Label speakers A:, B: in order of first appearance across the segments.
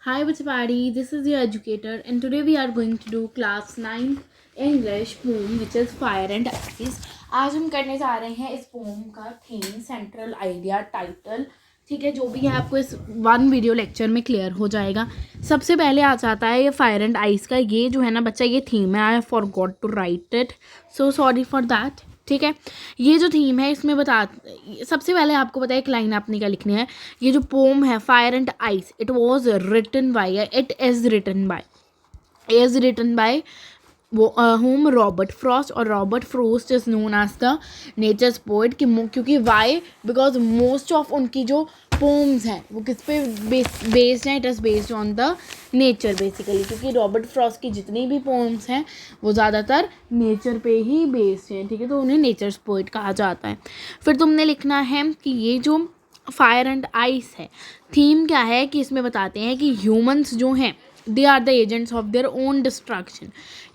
A: Hi everybody, this is your educator and today we are going to do class 9 English poem which is Fire and Ice. आज हम करने जा रहे हैं इस पोम का थीम, सेंट्रल आइडिया, टाइटल. ठीक है, जो भी है आपको इस वन वीडियो लेक्चर में क्लियर हो जाएगा. सबसे पहले आ जाता है ये फायर एंड आइस का. ये जो है ना बच्चा, ये थीम है. I forgot to write it, so sorry for that. ठीक है, ये जो थीम है इसमें सबसे पहले आपको पता है एक लाइन आपने क्या लिखनी है. ये जो पोम है fire and ice, it is written by home Robert Frost. और Robert Frost is known as the nature's poet. क्योंकि वाई, बिकॉज मोस्ट ऑफ उनकी जो पोम्स हैं वो किस पे बेस्ड हैं. It is based on the nature basically, क्योंकि रॉबर्ट फ्रॉस्ट की जितनी भी पोम्स हैं वो ज़्यादातर नेचर पे ही बेस्ड हैं. ठीक है, तो उन्हें नेचर्स पोएट कहा जाता है. फिर तुमने लिखना है कि ये जो फायर एंड आइस है, थीम क्या है कि इसमें बताते हैं कि ह्यूमंस जो हैं they are the agents of their own destruction.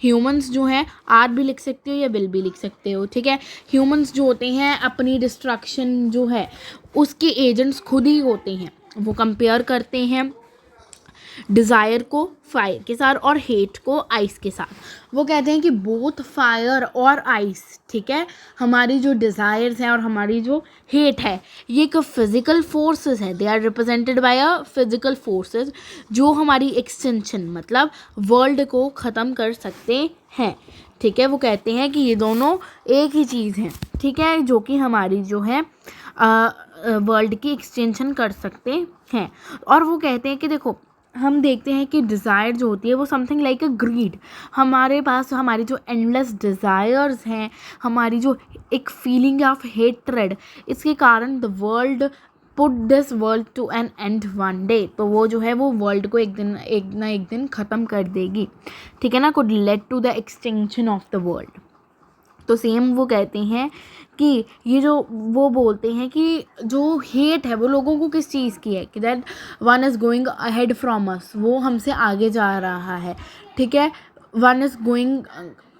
A: Humans जो हैं, आर भी लिख सकते हो या विल भी लिख सकते हो. ठीक है, ह्यूमंस जो होते हैं अपनी डिस्ट्रक्शन जो है उसके एजेंट्स खुद ही होते हैं. वो कंपेयर करते हैं डिज़ायर को फायर के साथ और हेट को आइस के साथ. वो कहते हैं कि बोथ फायर और आइस, ठीक है, हमारी जो डिज़ायर्स हैं और हमारी जो हेट है ये एक फिज़िकल फोर्सेस है. They are represented by a physical forces जो हमारी एक्सटेंशन मतलब वर्ल्ड को ख़त्म कर सकते हैं. ठीक है, वो कहते हैं कि ये दोनों एक ही चीज़ हैं. ठीक है, जो कि हमारी जो है वर्ल्ड की एक्सटेंशन कर सकते हैं. और वो कहते हैं कि देखो, हम देखते हैं कि डिज़ायर जो होती है वो समथिंग लाइक अ ग्रीड. हमारे पास हमारी जो एंडलेस डिज़ायर्स हैं, हमारी जो एक फीलिंग ऑफ हेट्रेड, इसके कारण the world put this world to an end one day. तो वो जो है वो वर्ल्ड को एक ना एक दिन ख़त्म कर देगी. ठीक है ना, could led to the extinction of the world. तो सेम वो कहते हैं कि ये जो वो बोलते हैं कि जो हेट है वो लोगों को किस चीज़ की है कि that one is going ahead from us, वो हमसे आगे जा रहा है. ठीक है, one is going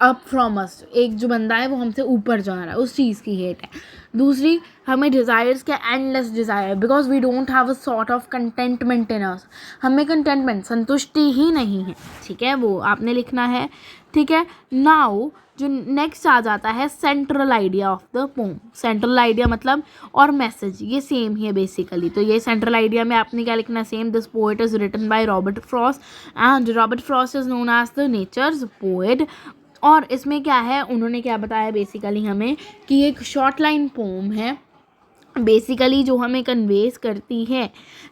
A: up from us, एक जो बंदा है वो हमसे ऊपर जा रहा है, उस चीज़ की हेट है. दूसरी, हमें डिज़ायर्स क्या, endless desire, because we don't have a sort of contentment in us. हमें कंटेंटमेंट, संतुष्टि ही नहीं है. ठीक है, वो आपने लिखना है. ठीक है, नाउ जो नेक्स्ट आ जाता है central idea of the pome. Central idea मतलब और मैसेज ये सेम ही है बेसिकली. तो ये सेंट्रल आइडिया में आपने क्या लिखना है, same. This poet is written by Robert Frost and Robert Frost is known as the nature's poet. और इसमें क्या है, उन्होंने क्या बताया बेसिकली हमें कि एक शॉर्ट लाइन पोम है बेसिकली जो हमें कन्वेस करती है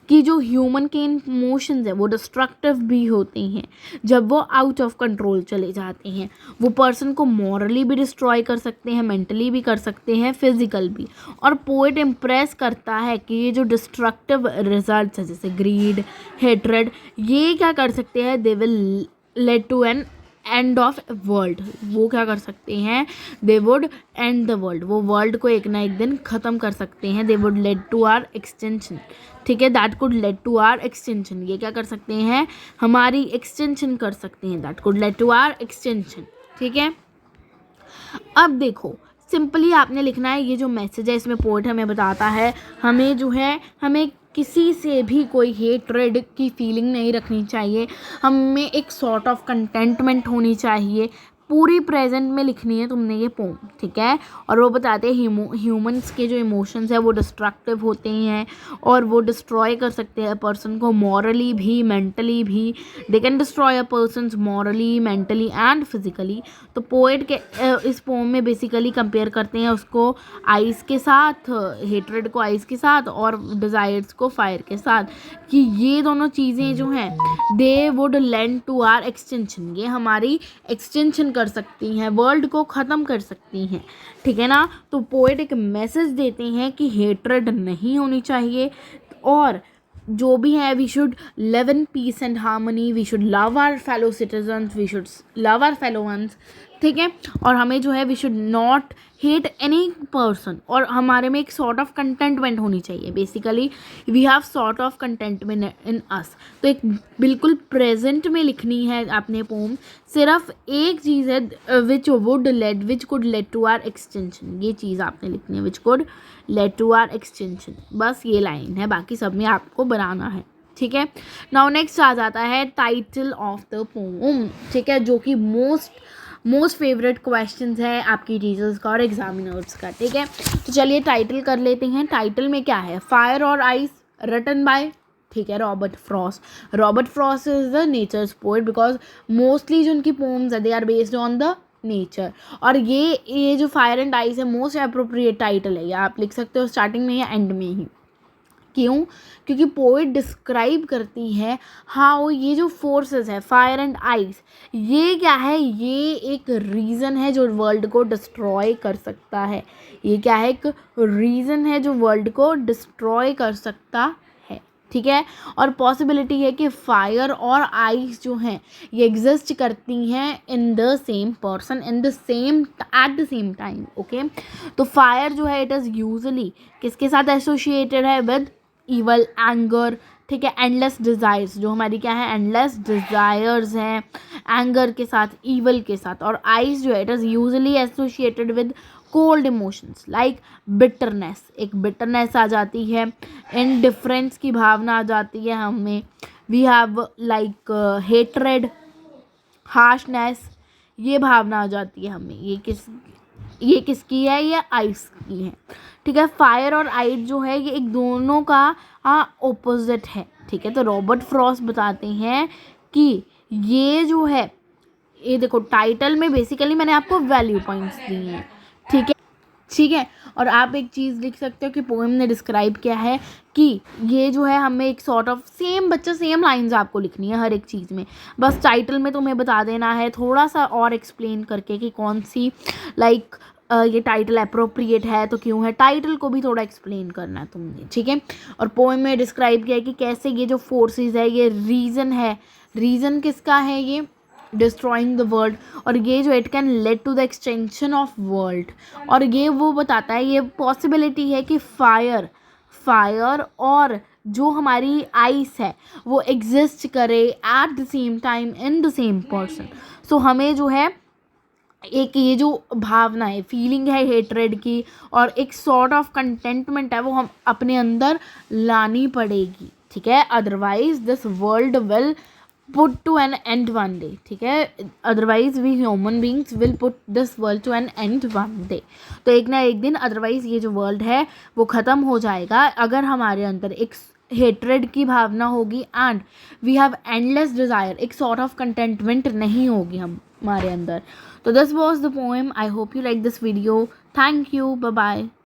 A: कि जो ह्यूमन के इमोशंस है वो डिस्ट्रक्टिव भी होते हैं जब वो आउट ऑफ कंट्रोल चले जाते हैं. वो पर्सन को मॉरली भी डिस्ट्रॉय कर सकते हैं, मेंटली भी कर सकते हैं, फिजिकल भी. और पोएट इम्प्रेस करता है कि ये जो डिस्ट्रक्टिव रिजल्ट्स है जैसे ग्रीड, हेट्रेड, ये क्या कर सकते हैं, they will led to an end of world. वो क्या कर सकते हैं, they would end the world, वो वर्ल्ड को एक ना एक दिन ख़त्म कर सकते हैं. They would led to our extension. ठीक है, that could led to our extension, ये क्या कर सकते हैं, हमारी एक्सटेंशन कर सकते हैं. That could led to our extension. ठीक है, अब देखो सिंपली आपने लिखना है ये जो मैसेज है इसमें पोएट हमें बताता है हमें जो है हमें किसी से भी कोई हेट्रेड की फीलिंग नहीं रखनी चाहिए. हमें एक सॉर्ट ऑफ कंटेंटमेंट होनी चाहिए. पूरी प्रेजेंट में लिखनी है तुमने ये पोम. ठीक है, और वो बताते हैं ह्यूमंस के जो इमोशंस है वो डिस्ट्रक्टिव होते हैं और वो डिस्ट्रॉय कर सकते हैं पर्सन को मॉरली भी, मेंटली भी. They can destroy a person's morally, mentally and physically. तो पोएट के इस पोम में बेसिकली कंपेयर करते हैं उसको आइस के साथ, हेट्रेड को आइस के साथ और डिज़ायर्स को फायर के साथ, कि ये दोनों चीज़ें जो हैं they would lend to our extension, ये हमारी एक्सटेंशन कर सकती हैं, वर्ल्ड को ख़त्म कर सकती हैं. ठीक है ना, तो पोएट एक मैसेज देते हैं कि हेट्रेड नहीं होनी चाहिए और जो भी है we should live in peace and harmony, we should love our fellow citizens, we should love our fellow ones. ठीक है, और हमें जो है we should not hate any person और हमारे में एक सॉर्ट ऑफ कंटेंटमेंट होनी चाहिए. Basically we have sort of contentment in us. तो एक बिल्कुल प्रेजेंट में लिखनी है आपने पोम. सिर्फ एक चीज़ है which could led to our extension, ये चीज़ आपने लिखनी है which could led to our extension. बस ये लाइन है, बाकी सब में आपको बनाना है. ठीक है। नाउ नेक्स्ट आ जाता है टाइटल ऑफ द पोम, ठीक है, जो कि मोस्ट फेवरेट क्वेश्चंस है आपकी टीचर्स का और एग्जामिनर्स का, ठीक है। तो चलिए टाइटल कर लेते हैं। टाइटल में क्या है, फायर और आइस, रिटन बाय, ठीक है, Robert Frost. Robert Frost is the nature's poet because mostly जो उनकी पोम्स है they are based on the nature. और ये जो फायर एंड आइस है मोस्ट अप्रोप्रिएट टाइटल है, या आप लिख सकते हो स्टार्टिंग में या एंड में ही। क्यों? क्योंकि पोइट डिस्क्राइब करती है हाउ ये जो फोर्सेस है फायर एंड आइस, ये क्या है, ये एक रीज़न है जो वर्ल्ड को डिस्ट्रॉय कर सकता है। ये क्या है, एक रीज़न है जो वर्ल्ड को डिस्ट्रॉय कर सकता है, ठीक है। और पॉसिबिलिटी है कि फायर और आइस जो हैं ये एग्जिस्ट करती हैं इन the same person in the same at the same time, okay. तो फायर जो है इट इज़ यूजली किसके साथ एसोसिएटेड है, विद ईवल, एंगर, ठीक है, एंडलेस डिज़ायर्स, जो हमारी क्या है, एंडलेस डिज़ायर्स हैं, एंगर के साथ, ईवल के साथ। और आइस जो है it is usually associated with cold emotions like bitterness, एक बिटरनेस आ जाती है, इनडिफरेंस की भावना आ जाती है हमें, we have like hatred, harshness, ये भावना आ जाती है हमें। ये किसकी है, ये आइस की है, ठीक है। फायर और आइस जो है ये एक दोनों का ओपोजिट है, ठीक है। तो रॉबर्ट फ्रॉस्ट बताते हैं कि ये जो है, ये देखो टाइटल में बेसिकली मैंने आपको वैल्यू पॉइंट्स दिए हैं, ठीक है, ठीक है। और आप एक चीज़ लिख सकते हो कि पोएम ने डिस्क्राइब किया है कि ये जो है हमें एक सॉर्ट ऑफ सेम बच्चा सेम लाइंस आपको लिखनी है हर एक चीज़ में, बस टाइटल में तुम्हें बता देना है थोड़ा सा और एक्सप्लेन करके कि कौन सी लाइक ये टाइटल अप्रोप्रिएट है तो क्यों है, टाइटल को भी थोड़ा एक्सप्लेन करना है तुमने, ठीक है। और पोएम में डिस्क्राइब किया है कि कैसे ये जो फोर्सेस है ये रीज़न है, रीज़न किसका है, ये डिस्ट्रॉइंग द वर्ल्ड, और ये जो it can led to the extension of world. और ये वो बताता है, ये पॉसिबिलिटी है कि फायर और जो हमारी आइस है वो एग्जिस्ट करे at the same time in the same person. So हमें जो है एक ये जो भावना है, फीलिंग है हेट्रेड की और एक सॉर्ट ऑफ कंटेंटमेंट है वो हम अपने अंदर लानी पड़ेगी, ठीक है। Otherwise this world will put to an end one day, ठीक है। Otherwise we human beings will put this world to an end one day. तो एक ना एक दिन अदरवाइज ये जो वर्ल्ड है वो ख़त्म हो जाएगा अगर हमारे अंदर एक हेट्रेड की भावना होगी and we have endless desire, एक सॉर्ट ऑफ कंटेंटमेंट नहीं होगी हमारे अंदर। तो this was the poem. I hope you like this video. Thank you, bye bye.